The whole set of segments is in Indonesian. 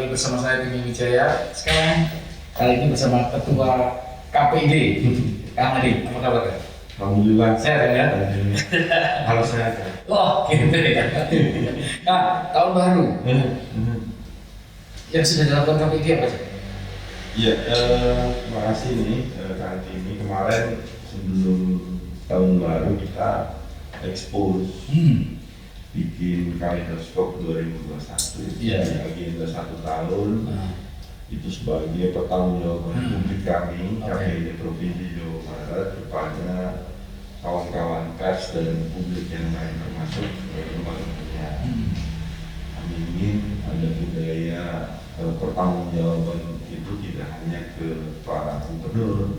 lagi bersama saya Dini Wijaya. Sekarang kali ini bersama Ketua KPID, Kang Adi. Apa kabar? Alhamdulillah Sehat ya? Halo sehat. Oh, gitu ya. Nah, tahun baru yang sudah dilakukan KPID apa sih? Iya, terima kasih nih Kak Timi. Kemarin sebelum tahun baru kita expose bikin kaleidoskop 2021 Iya. Agenda 1 tahun itu sebagai pertanggungjawaban publik kami KPID Provinsi Jawa Barat kepada kawan-kawan pers dan publik yang lain termasuk lembaga. Kami ingin ada budaya pertanggungjawaban itu tidak hanya ke para gubernur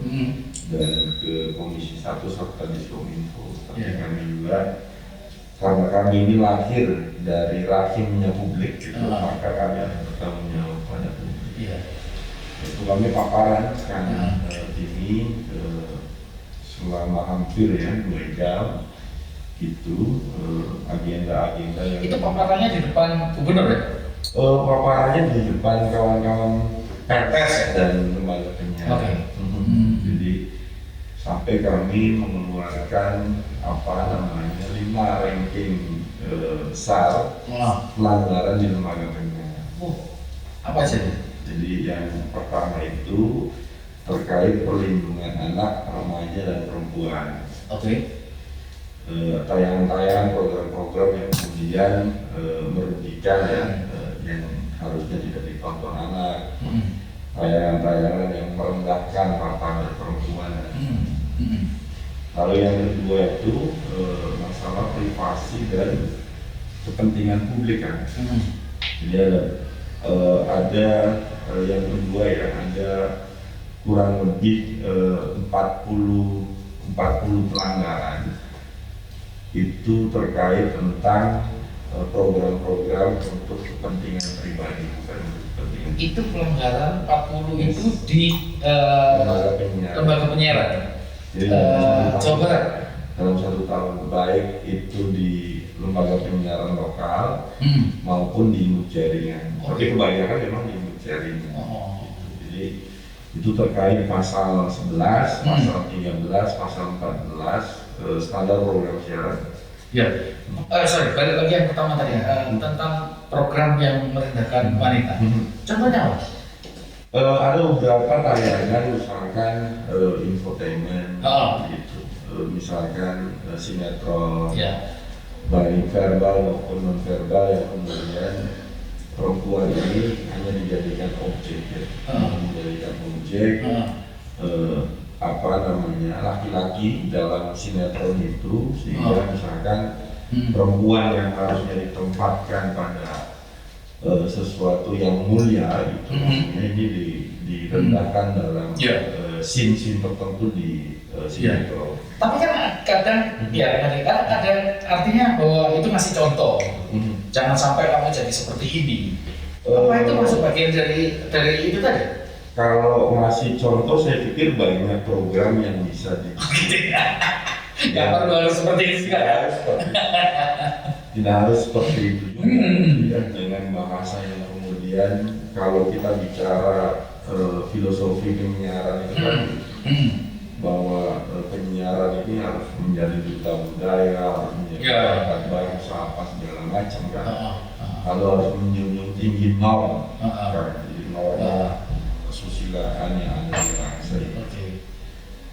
dan ke Komisi 1 serta Diskominfo, tapi kami juga karena kami ini lahir dari rahimnya publik, maka kami harus bertanggung jawab pada publik. Itu kami paparan kan ini selama hampir 2 jam itu agenda-agenda yang Itu paparannya di depan gubernur ya? Paparannya di depan kawan-kawan pers dan lembaga penyiaran. Jadi sampai kami mengeluarkan 5 ranking besar pelanggaran di lembaga penyiaran. Apa sih? Jadi yang pertama itu terkait perlindungan anak, remaja dan perempuan. Tayangan-tayangan program-program yang kemudian merugikan yang harusnya tidak ditonton anak, tayangan-tayangan yang merendahkan martabat perempuan. Lalu yang kedua itu masalah privasi dan kepentingan publik kan. Jadi ada yang kedua ada kurang lebih 40 pelanggaran itu terkait tentang program-program untuk kepentingan pribadi, bukan untuk kepentingan. Itu pelanggaran 40 itu di lembaga penyiaran. Jadi Jawa Barat dalam 1 tahun, baik itu di lembaga penyiaran lokal maupun di induk jaringan. Tapi kebanyakan memang di induk jaringan. Jadi itu terkait pasal 11, pasal 13, pasal 14 standar program siaran. Balik lagi yang pertama tadi tentang program yang merendahkan wanita. Contohnya apa? Ada beberapa tayangan, misalkan infotainment, gitu. Misalkan sinetron, baik verbal maupun non verbal yang kemudian perempuan ini hanya dijadikan objek, laki-laki dalam sinetron itu, sehingga misalkan perempuan yang harusnya ditempatkan pada sesuatu yang mulia itu ini direndahkan dalam scene tertentu di sinetron. Tapi kan kadang artinya bahwa itu masih contoh. Jangan sampai kamu jadi seperti ini. Apa itu masuk bagian dari itu tadi? Kalau masih contoh, saya pikir banyak program yang bisa Nggak perlu harus seperti itu juga. Tidak harus seperti itu juga, dengan bahasa yang kemudian kalau kita bicara filosofi penyiaran itu kan bahwa penyiaran ini harus menjadi duta budaya, harus menjadi perangkat bangsa, apa segala macam kan. Kalau harus menjunjung tinggi norm, jadi norma kesusilaan yang ada di bangsa ini.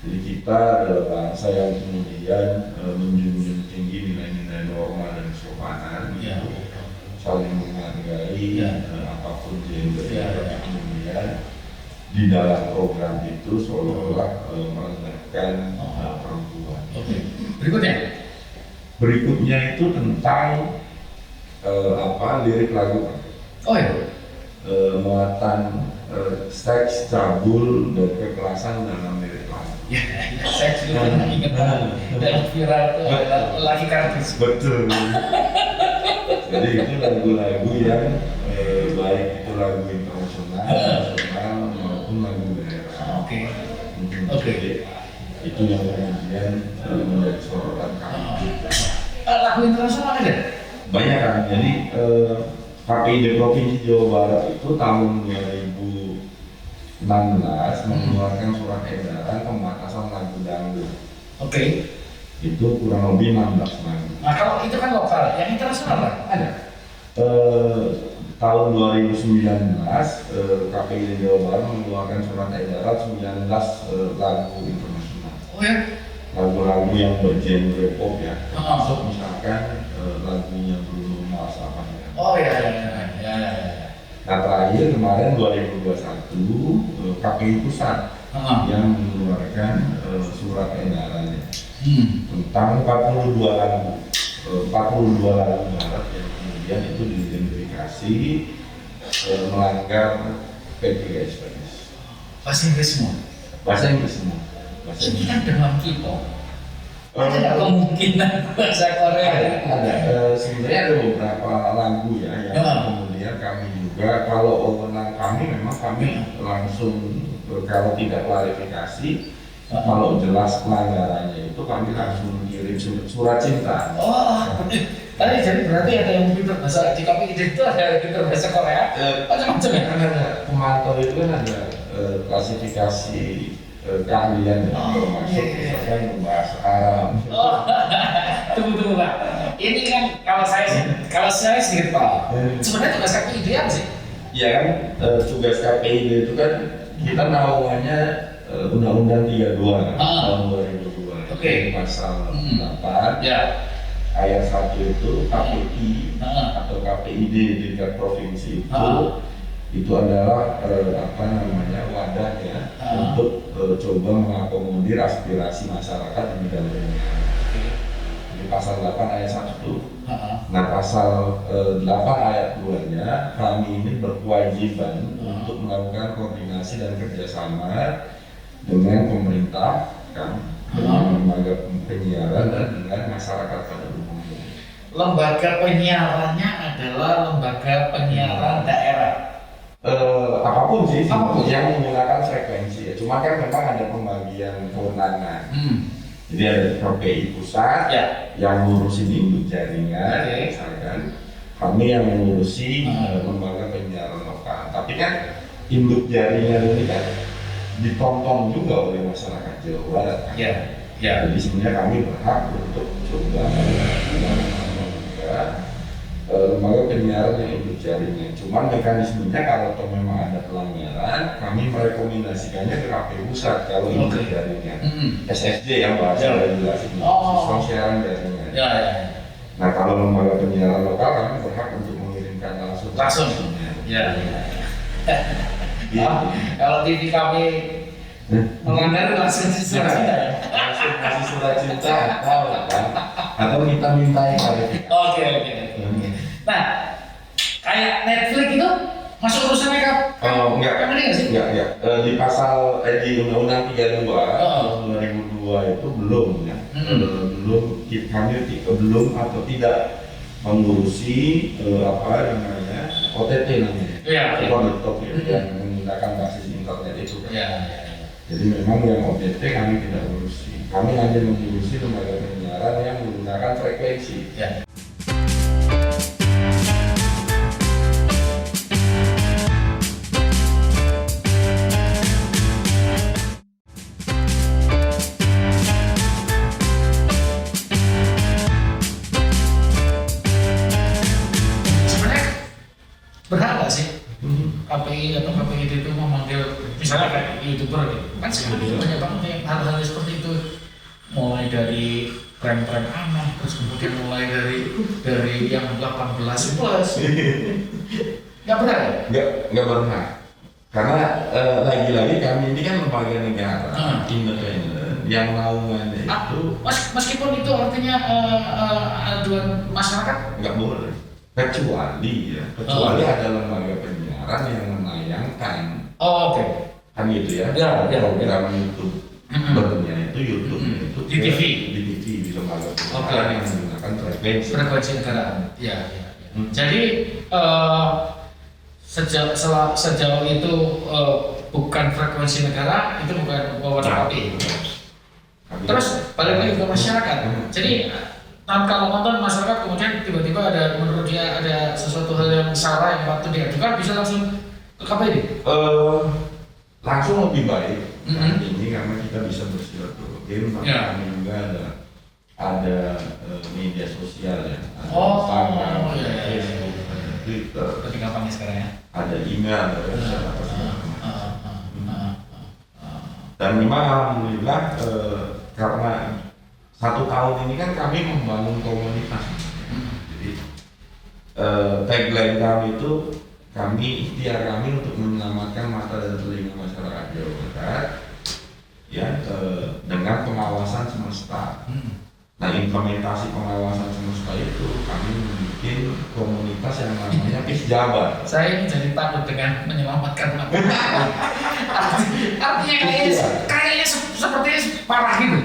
Jadi kita adalah bangsa yang kemudian menjunjung tinggi nilai-nilai norma dan kesopanan, saling menghargai apapun gender, kemudian di dalam program itu seolah-olah merendahkan perempuan. Berikutnya itu tentang lirik lagu, muatan seks, cabul, dan kekerasan dalam lirik lagu. Saya juga ingat dan viral itu adalah laki kardus. Betul. Jadi itu lagu-lagu yang baik itu lagu internasional maupun lagu daerah. Jadi itu yang kemudian menjadi sorotan kami. Lagu internasional ada? Banyak kan. Jadi KPID Provinsi Jawa Barat itu tahun 2016 mengeluarkan surat edaran pembatasan lagu dangdut. Oke. Itu kurang lebih 16 lagu. Nah kalau itu kan lokal, yang internasional lah ada. Tahun 2019 KPID Jawa Barat mengeluarkan surat edaran 19 lagu internasional. Oh ya? Lagu-lagu yang bergenre pop ya, termasuk misalkan lagunya Bruno Mars apa ya. Oh ya. Nah terakhir kemarin 2021 KPI Pusat yang mengeluarkan surat edarannya tentang 42 lagu barat yang kemudian itu diidentifikasi melanggar P3SPS. Bahasa Inggris semua. Bahasa Inggris semua. Ini kan dengan K-pop. Ada kemungkinan bahasa Korea. Ada. Sebenarnya ada beberapa lagu ya yang kemudian kami juga kalau wewenang kami memang kami langsung kalau tidak klarifikasi kalau jelas pelanggarannya itu kami langsung kirim surat cinta. Oh, tadi jadi berarti ada yang pintar bahasa di KPI itu ada yang pintar bahasa Korea, macam-macam ya? Kan ada pemantau itu kan ada klasifikasi keahlian ya, termasuk misalkan bahasa Arab. Oh, tunggu Pak. Ini kan kalau saya sedikit Pak. Sebenarnya tugas KPI itu apa sih? Ya kan tugas KPI itu kan kita naungannya Undang-Undang 32 tahun 2002. Oke. Pasal 8. Ya. Ayat 1 itu KPI atau KPID di tingkat provinsi itu adalah wadahnya untuk coba mengakomodir aspirasi masyarakat di bidang pendidikan. Di pasal 8 ayat 1 itu. Nah pasal 8 ayat 2-nya kami ini berkewajiban untuk melakukan koordinasi dan kerjasama dengan pemerintah kan, dengan lembaga penyiaran dan dengan masyarakat pada umumnya. Lembaga penyiarannya adalah lembaga penyiaran daerah. Apapun sih Apapun. yang menggunakan frekuensi ya. Cuma kan memang ada pembagian kewenangan. Jadi ada KPI pusat yang ngurusin induk jaringan, misalkan kami yang mengurusi lembaga penyiaran lokal. Tapi kan induk jaringan ini kan ditonton juga oleh masyarakat Jawa Barat kan. Jadi sebenarnya kami berhak untuk coba lembaga penyiaran yang induk jaringan. Cuman mekanismenya kalau memang ada pelanggaran, kami merekomendasikannya ke KPU pusat kalau induk jaringan. SSJ yang bahasa regulasi sistem siaran jaringan. Nah kalau lembaga penyiaran lokal kami berhak untuk mengirimkan langsung. Kalau TV kami melanggar langsung surat cinta ya? Langsung kasih surat cinta atau kita minta yang klarifikasi. Oke. Nah, kayak Netflix itu masuk urusan makeup? Enggak. Yang ini nggak sih? Enggak. Di pasal di Undang-Undang 32 tahun 2002 itu belum ya. Kami belum atau tidak mengurusi OTT namanya. Top yang menggunakan basis internet itu. Jadi memang yang OTT kami tidak urusi. Kami hanya mengurusi lembaga penyiaran yang menggunakan frekuensi. Sebenarnya berhak nggak sih KPI atau KPID itu memanggil misalnya kayak YouTuber gitu? Kan sekarang banyak banget yang hal-hal seperti itu, mulai dari prank-prank anak, terus kemudian mulai dari yang 18 plus. Nggak benar ya? Nggak pernah. Karena lagi-lagi kami ini kan lembaga negara independen yang naungannya itu meskipun itu artinya aduan masyarakat nggak boleh. Kecuali ada lembaga penyiaran yang menayangkan. Oke. Kan gitu ya. Program YouTube bernya itu YouTube itu di TV di lembaga penyiaran yang menggunakan frekuensi negara. Jadi sejauh itu bukan frekuensi negara, itu bukan wewenang KPI. Terus balik lagi ke masyarakat. Jadi Nah, kalau nonton masyarakat kemudian tiba-tiba ada menurut dia ada sesuatu hal yang salah yang patut diajukan, bisa langsung ke KPD? Langsung lebih baik Mm-hmm. ini karena kita bisa bersilaturahim, maka Ya. kami juga ada media sosial ya, ada Oh, Instagram, iya, ada iya, iya. Facebook, ada Twitter, Lebih gampangnya sekarang ya. ada email, ada website apa segala macam. Ah. Dan memang alhamdulillah karena 1 tahun ini kan kami membangun komunitas. Jadi tagline kami itu ikhtiar kami untuk menyelamatkan mata dan telinga masyarakat Jawa Barat ya dengan pengawasan semesta. Nah, implementasi pengawasan semesta itu kami membuat komunitas yang namanya Pisjabar. Saya ini jadi takut dengan menyelamatkan mata. Artinya kayaknya sepertinya parah gitu.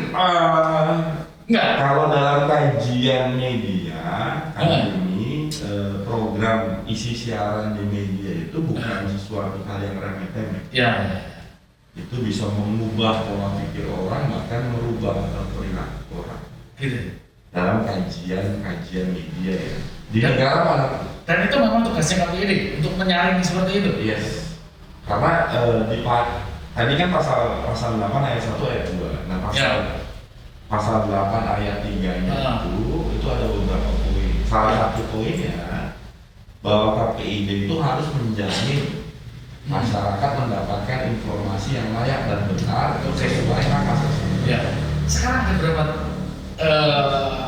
Enggak. Kalau dalam kajian media kali ini program isi siaran di media itu bukan sesuatu hal yang remeh-temeh. Ya. Itu bisa mengubah pola pikir orang, bahkan merubah perilaku orang. Gitu. Dalam kajian media ya. Di negara mana? Dan itu memang tugasnya KPD untuk menyaring seperti itu. Yes. Karena tadi kan pasal 8 ayat 1 ayat 2. Nah, pasal 8 ayat 3-nya itu ada beberapa poin. Salah satu poinnya bahwa KPID itu harus menjamin masyarakat mendapatkan informasi yang layak dan benar sesuai hak asasi. Ya. Sekarang ada berapa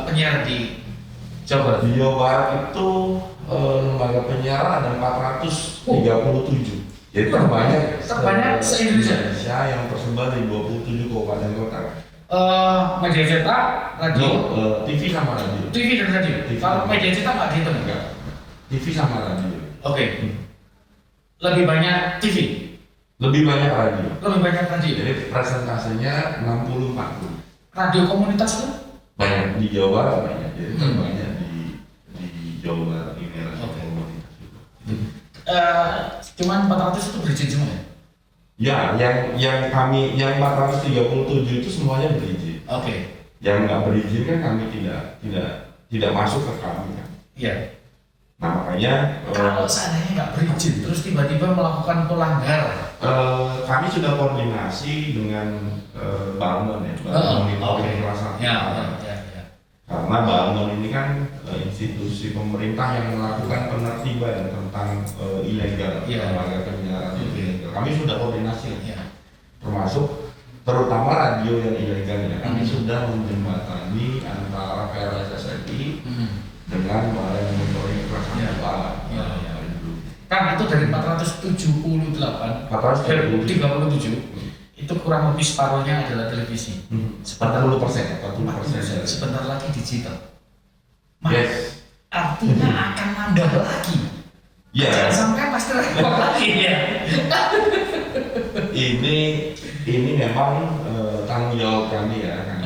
penyiar di Jawa Barat? Di Jawa Barat itu lembaga penyiaran ada 437. Jadi terbanyak se-Indonesia yang tersebar di 27 kabupaten kota. Media cetak, radio, TV sama radio. TV dan radio. Kalau media cetak nggak dihitung? Enggak. TV sama radio. Oke. Lebih banyak TV. Lebih banyak radio. Lebih banyak radio. Jadi presentasenya 60-40. Radio komunitas itu? Banyak di Jawa Barat banyak. Jadi terbanyak di Jawa Barat ini radio komunitas itu. Cuman 400 itu berizin semua ya? Ya, yang 437 itu semuanya berizin. Oke. Yang nggak berizin kan kami tidak masuk ke kami kan. Iya. Nah makanya Kalau seandainya nggak berizin, terus tiba-tiba melakukan pelanggaran, kami sudah koordinasi dengan Bangun ya, monitoring kelas 1. Ya. Karena Bangun ini kan institusi pemerintah yang melakukan penertiban tentang ilegal, lembaga penyiaran ilegal. Kami sudah koordinasi, termasuk terutama radio yang ilegal ya. Kami sudah menjembatani antara PLSSNI dengan Balai Monitoring kelas 1A. Kan itu dari 478, 37 itu kurang lebih separuhnya adalah televisi. 40%. Sebentar lagi digital. Yes. Artinya akan nambah lagi. Ya. Jangan sampai pasti repot lagi ya. Ini memang tanggung jawab kami ya, kan?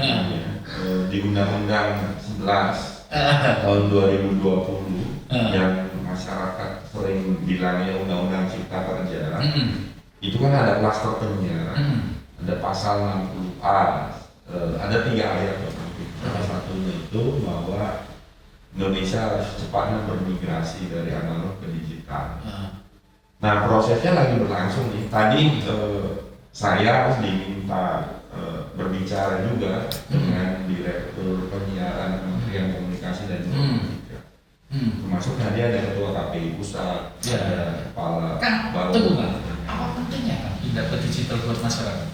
Di Undang-Undang 11 tahun 2020 yang masyarakat sering bilangnya Undang-Undang Cipta Kerja. Itu kan ada klaster penyiaran, ada pasal 60A, ada 3 ayat. Salah satunya itu bahwa Indonesia harus secepatnya bermigrasi dari analog ke digital. Nah prosesnya lagi berlangsung nih. Tadi saya diminta berbicara juga dengan Direktur Penyiaran Kementerian Komunikasi dan Informatika. Termasuk tadi ada Ketua KPI Pusat, ada Kepala Tunggu kan, apa pentingnya kan pindah ke digital buat masyarakat?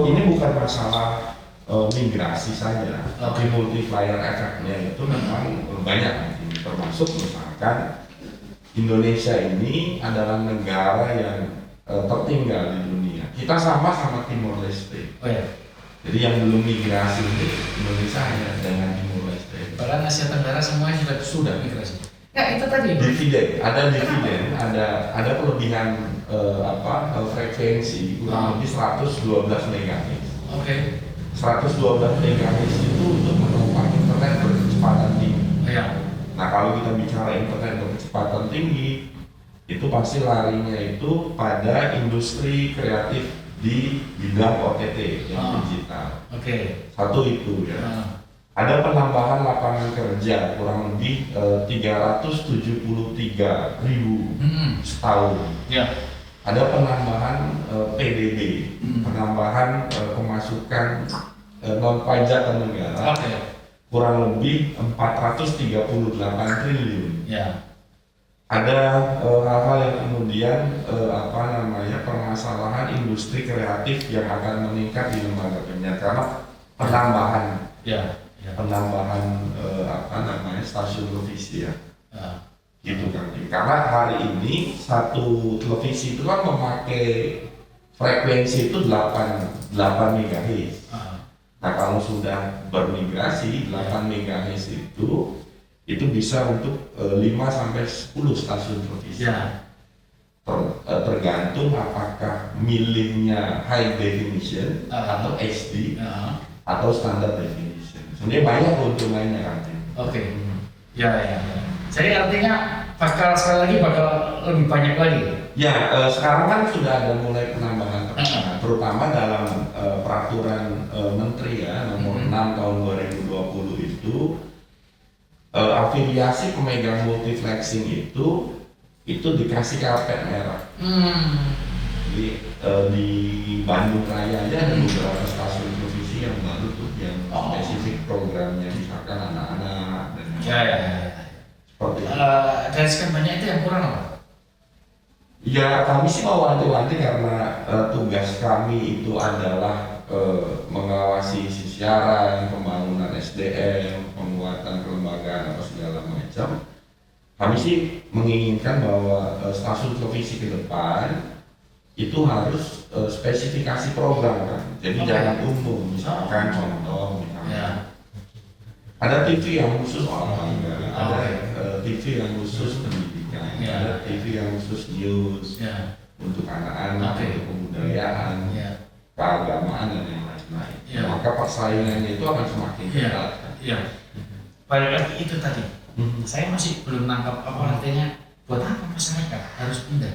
Ini bukan masalah migrasi saja, tapi multiplier efeknya itu memang banyak. Termasuk misalkan Indonesia ini adalah negara yang tertinggal di dunia. Kita sama Timor Leste. Oh ya. Jadi yang belum migrasi itu Indonesia hanya dengan Timor Leste. Bahkan Asia Tenggara semuanya sudah migrasi. Ya itu tadi. Dividen, ada kelebihan frekuensi kurang lebih 112 MHz. Oke. 112 MHz itu untuk menopang internet berkecepatan tinggi. Iya. Nah kalau kita bicara internet berkecepatan tinggi, itu pasti larinya itu pada industri kreatif di bidang OTT yang digital. Oke. Satu itu ya. Ada penambahan lapangan kerja kurang lebih 373.000 setahun. Ya. Ada penambahan PDB, penambahan pemasukan non pajak ke negara kurang lebih 438 triliun. Ya. Ada hal-hal yang kemudian permasalahan industri kreatif yang akan meningkat di lembaga penyiaran karena penambahan. Ya. Penambahan stasiun televisi ya. Gitu kan. Karena hari ini satu televisi itu kan memakai frekuensi itu 8 MHz. Nah, kalau sudah bermigrasi 8 MHz itu bisa untuk 5 sampai 10 stasiun televisi. Ya. Tergantung apakah milihnya high definition atau HD atau standar definition. Sebenarnya banyak keuntungannya kan. Oke. Ya. Jadi artinya sekali lagi bakal lebih banyak lagi. Ya, sekarang kan sudah ada mulai penambahan, terutama dalam peraturan Menteri ya nomor 6 tahun 2020 itu afiliasi pemegang multiplexing itu dikasih karpet merah. Jadi di Bandung Raya aja ada beberapa stasiun televisi yang baru tuh yang spesifik programnya misalkan anak-anak dan seperti itu. Dari sekian banyak itu yang kurang apa? Ya kami sih mau wanti-wanti karena tugas kami itu adalah mengawasi siaran, pembangunan SDM, penguatan kelembagaan atau segala macam. Kami sih menginginkan bahwa stasiun televisi ke depan itu harus spesifikasi program kan. Jadi jangan umum, misalkan contoh misalnya ada TV yang khusus olahraga, ada TV yang khusus pendidikan, ada TV yang khusus news untuk anak-anak, untuk kebudayaan, keagamaan dan yang lain-lain. Maka persaingannya itu akan semakin ketat. Balik lagi itu tadi, saya masih belum nangkap apa artinya buat apa masyarakat harus pindah.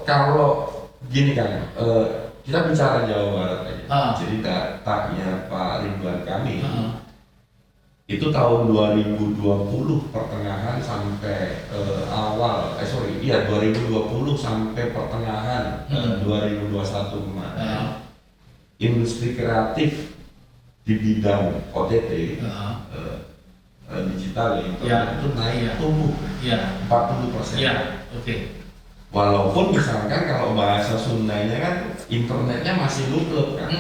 Kalau gini kan, kita bicara Jawa Barat aja. Jadi datanya Pak Ridwan Kamil itu tahun 2020 pertengahan sampai 2020 sampai pertengahan 2021 kemarin. Industri kreatif di bidang OTT digital internet itu naik tumbuh 40%. Walaupun misalkan kalau bahasa Sundanya kan internetnya masih lukluk kan,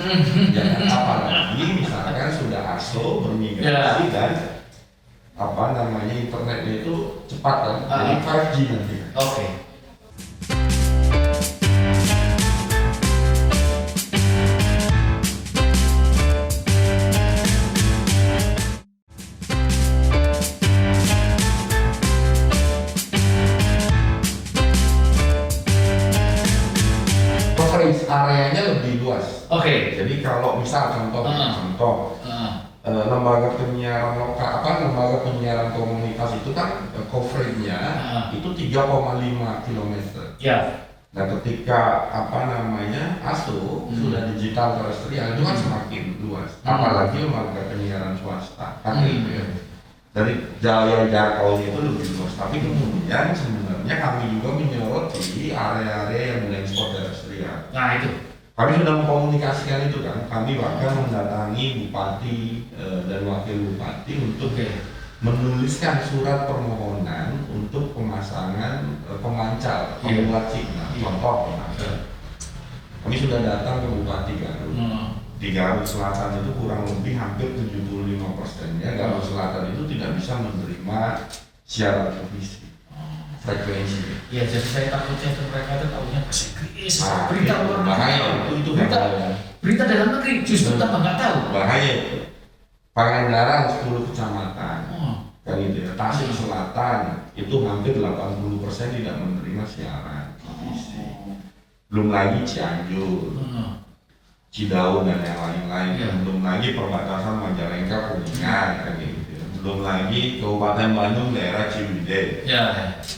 jangan apalagi misalkan sudah ASO bermigrasi dan internetnya itu cepat kan, jadi 5G nanti. Areanya lebih luas. Jadi kalau misal contoh lembaga penyiaran lokal lembaga penyiaran komunitas itu kan coveragenya itu 3,5 km. Nah ketika ASO sudah digital terestrial itu kan semakin luas. Apalagi lembaga penyiaran swasta kan itu ya. Dari jalur jangkaunya itu lebih luas. Tapi kemudian sebenarnya kami juga menyoroti area-area yang menekspor terestrial. Nah itu. Kami sudah mengkomunikasikan itu kan. Kami bahkan mendatangi bupati dan wakil bupati untuk menuliskan surat permohonan untuk pemasangan pemancar pembuat signal. Contoh, kami sudah datang ke Bupati Garut. Di Garut Selatan itu kurang lebih hampir 75%-nya Garut Selatan itu tidak bisa menerima siaran televisi frekuensi. Ya jadi saya takutnya mereka itu tahunya bahasa Inggris, berita luar bahaya itu berita dalam negeri justru tambah nggak tahu. Bahaya itu. Pangandaran 10 kecamatan kan itu ya. Tasik Selatan itu hampir 80% tidak menerima siaran televisi. Belum lagi Cianjur, Cidaun dan yang lain-lain. Belum lagi perbatasan Majalengka, Kuningan kan gitu. Belum lagi Kabupaten Bandung daerah Ciwidey.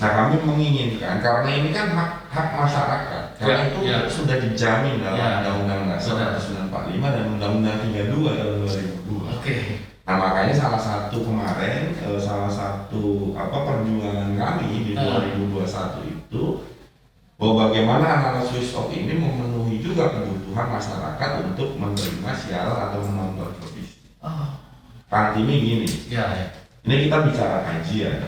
Nah kami menginginkan karena ini kan hak masyarakat. Karena itu sudah dijamin dalam Undang-Undang Dasar 1945 dan Undang-Undang 32 tahun 2002. kemarin salah satu perjuangan kami di 2021 itu bahwa bagaimana anak Swiss Talk ini memenuhi juga kebutuhan masyarakat untuk menerima siaran atau menonton televisi. Pak ini gini, ini kita bicara kajian.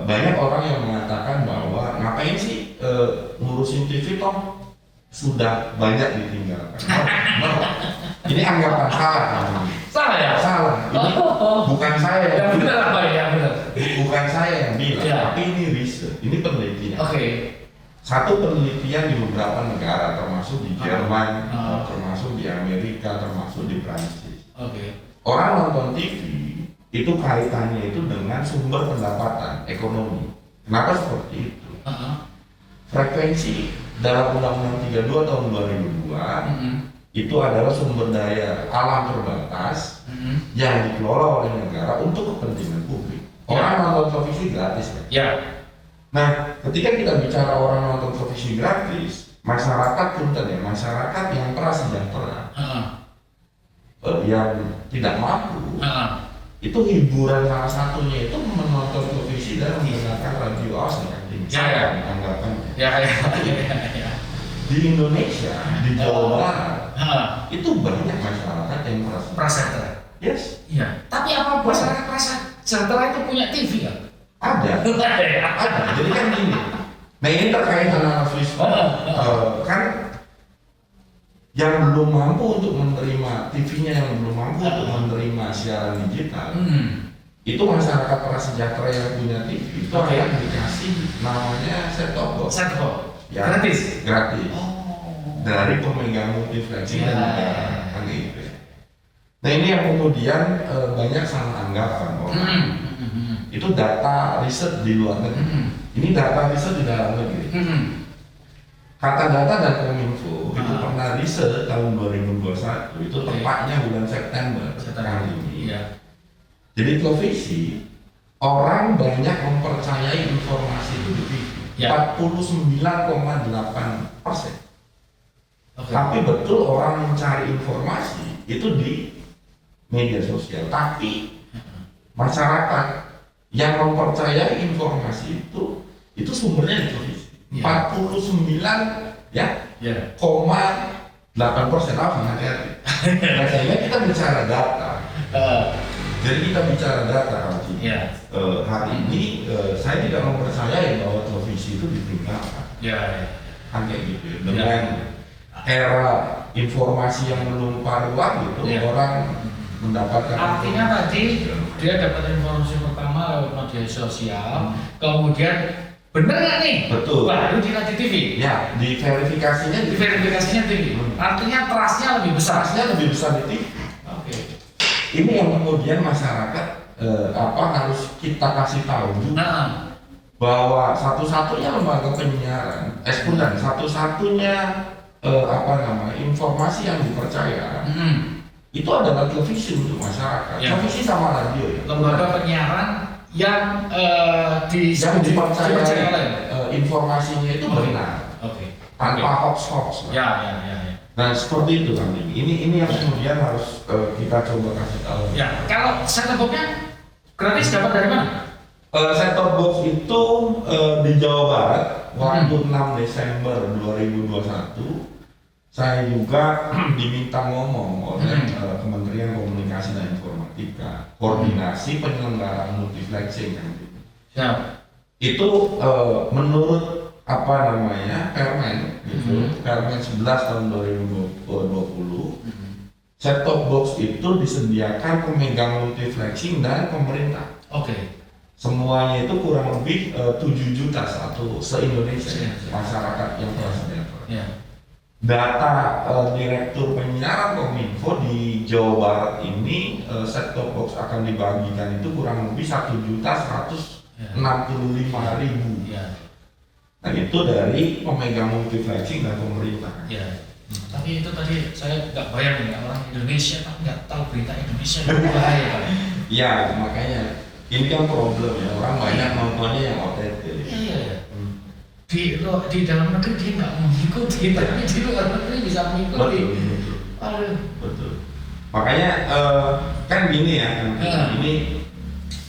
Banyak orang yang mengatakan bahwa ngapain sih ngurusin TV toh sudah banyak ditinggalkan. Ini anggapan salah. Salah ya? Salah. Ini bukan saya yang benar apa ya? Bukan saya yang bilang, tapi ini riset, ini penelitian. Satu penelitian di beberapa negara, termasuk di Jerman, termasuk di Amerika, termasuk di Prancis. Orang nonton TV itu kaitannya itu dengan sumber pendapatan ekonomi. Kenapa seperti itu? Frekuensi dalam Undang-Undang 32 tahun 2002 itu adalah sumber daya alam terbatas yang dikelola oleh negara untuk kepentingan publik. Orang nonton televisi gratis kan? Nah, ketika kita bicara orang nonton televisi gratis, masyarakat punten ya, masyarakat yang prasejahtera, yang tidak mampu, itu hiburan salah satunya itu menonton televisi dan mendengarkan radio anggapannya. Di Indonesia, di Jawa Barat, itu banyak masyarakat yang prasejahtera. Yes. Tapi apa masyarakat prasejahtera itu punya TV kan? Ada. Jadi kan gini. Nah ini terkait dengan Swiss kan yang belum mampu untuk menerima TV-nya, yang belum mampu untuk menerima siaran digital, itu masyarakat prasejahtera yang punya TV itu akan dikasih namanya set-top box. Gratis. Dari pemegang multiflexing dan negara kan gitu. Nah ini yang kemudian banyak salah anggapan orang. Itu data riset di luar negeri. Ini data riset di dalam negeri. Kata Data dan Kominfo itu pernah riset tahun 2021, itu tepatnya bulan September kali ini. Jadi televisi, orang banyak mempercayai informasi itu di TV. 49,8%. Tapi betul orang mencari informasi itu di media sosial. Tapi masyarakat yang mempercayai informasi itu sumbernya di televisi. 49,8%. Hati-hati. Nah, sehingga kita bicara data. Jadi kita bicara data hari ini saya tidak mempercayai bahwa televisi itu ditinggalkan. Kan kayak gitu. Dengan era informasi yang belum paruan gitu, orang mendapatkan. Artinya tadi dia dapat informasi pertama lewat media sosial, kemudian bener nggak nih? Betul. Baru dilihat di TV. Diverifikasinya TV. Artinya trustnya lebih besar. Di TV. Ini yang kemudian masyarakat harus kita kasih tahu juga bahwa satu-satunya lembaga penyiaran, satu-satunya informasi yang dipercaya itu adalah televisi untuk masyarakat. Televisi sama radio ya. Lembaga penyiaran yang dipercaya informasinya itu benar, tanpa hoax. Nah seperti itu kan ini yang kemudian harus kita coba kasih tahu. Kalau set-top box-nya gratis dapat dari mana? Set-top box itu di Jawa Barat waktu 6 Desember 2021 saya juga diminta ngomong oleh Kementerian Komunikasi dan Informatika, koordinasi penyelenggaraan multiflexing kan gitu. Itu menurut Permen gitu, Permen 11 tahun 2020, set-top box itu disediakan pemegang multiflexing dan pemerintah. Semuanya itu kurang lebih 7 juta se-Indonesia masyarakat yang prasejahtera. Data Direktur Penyiaran Kominfo di Jawa Barat ini set-top box akan dibagikan itu kurang lebih 1.165.000. Nah itu dari pemegang multiflexing dan pemerintah. Tapi itu tadi saya nggak bayangin ya, orang Indonesia tapi nggak tahu berita Indonesia bahaya kan? Makanya ini kan problem ya, orang banyak nontonnya yang OTT. Di dalam negeri dia nggak mengikuti, tapi di luar negeri bisa mengikuti. Betul. Makanya kan gini ya, ini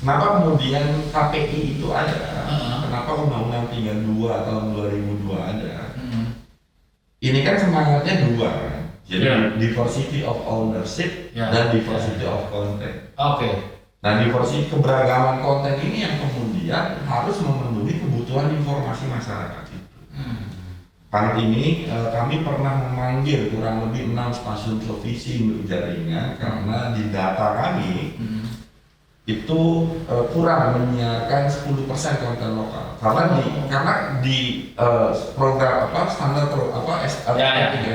kenapa kemudian KPI itu ada? Kenapa Undang-Undang 32 tahun 2002 ada? Ini kan semangatnya dua kan? Jadi diversity of ownership dan diversity of content. Nah, diversity keberagaman konten ini yang kemudian harus memenuhi kebutuhan informasi masyarakat itu. Kali ini kami pernah memanggil kurang lebih 6 stasiun televisi untuk jaringan karena di data kami itu kurang menyiarkan 10% konten lokal. Karena di program standar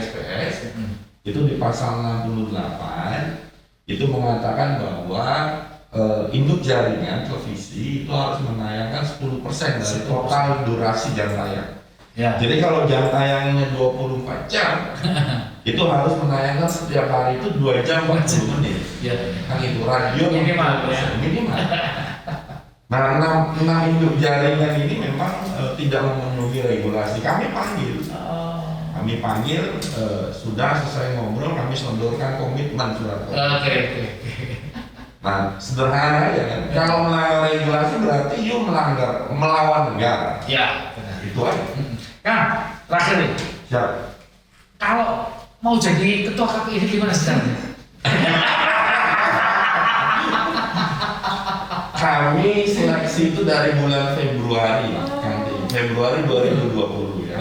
SPS itu di pasal 68 itu mengatakan bahwa induk jaringan televisi itu harus menayangkan 10% dari total durasi jam tayang. Jadi kalau jam tayangnya 24 jam itu harus menayangkan setiap hari itu 2 jam 40 menit. Kan itu radio minimal. Nah, 6 induk jaringan ini memang tidak memenuhi regulasi. Kami panggil, sudah selesai ngobrol, kami sodorkan komitmen surat komitmen. Nah, sederhana aja kan. Kalau melanggar regulasi berarti melawan negara. Itu aja. Kang, terakhir nih. Siap. Kalau mau jadi ketua KPI ini gimana sekarang? Kami seleksi itu dari bulan Februari, Februari 2020 ya.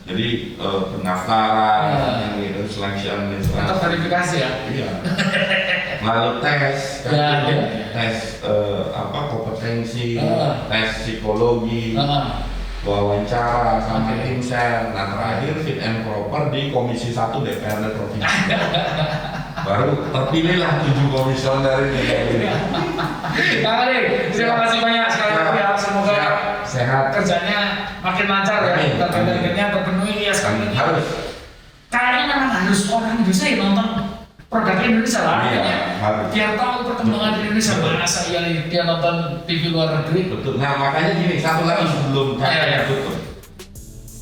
Jadi pendaftaran, seleksian atau verifikasi ya? Iya. Lalu tes, tes kompetensi, tes psikologi, wawancara sama tim sel. Nah, terakhir fit and proper di Komisi 1 DPRD Provinsi. Baru terpilihlah 7 komisioner ini. Kang Ali, terima kasih banyak sekali lagi ya. Semoga sehat, kerjanya makin lancar ya. Target-targetnya terpenuhi ya sekali lagi. Harus. Kayaknya memang harus orang Indonesia yang nonton produk Indonesia lah. Biar tahu perkembangan Indonesia. Masa dia nonton TV luar negeri. Betul. Nah, makanya gini, satu lagi sebelum kami tutup.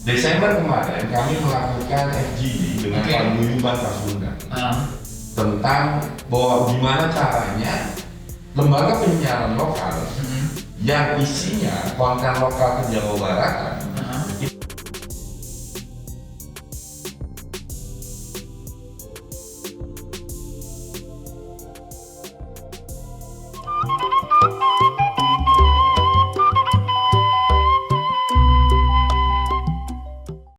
Desember kemarin kami melakukan FGD dengan paguyuban Pasundan tentang bahwa gimana caranya lembaga penyiaran lokal yang isinya konten lokal ke Jawa Barat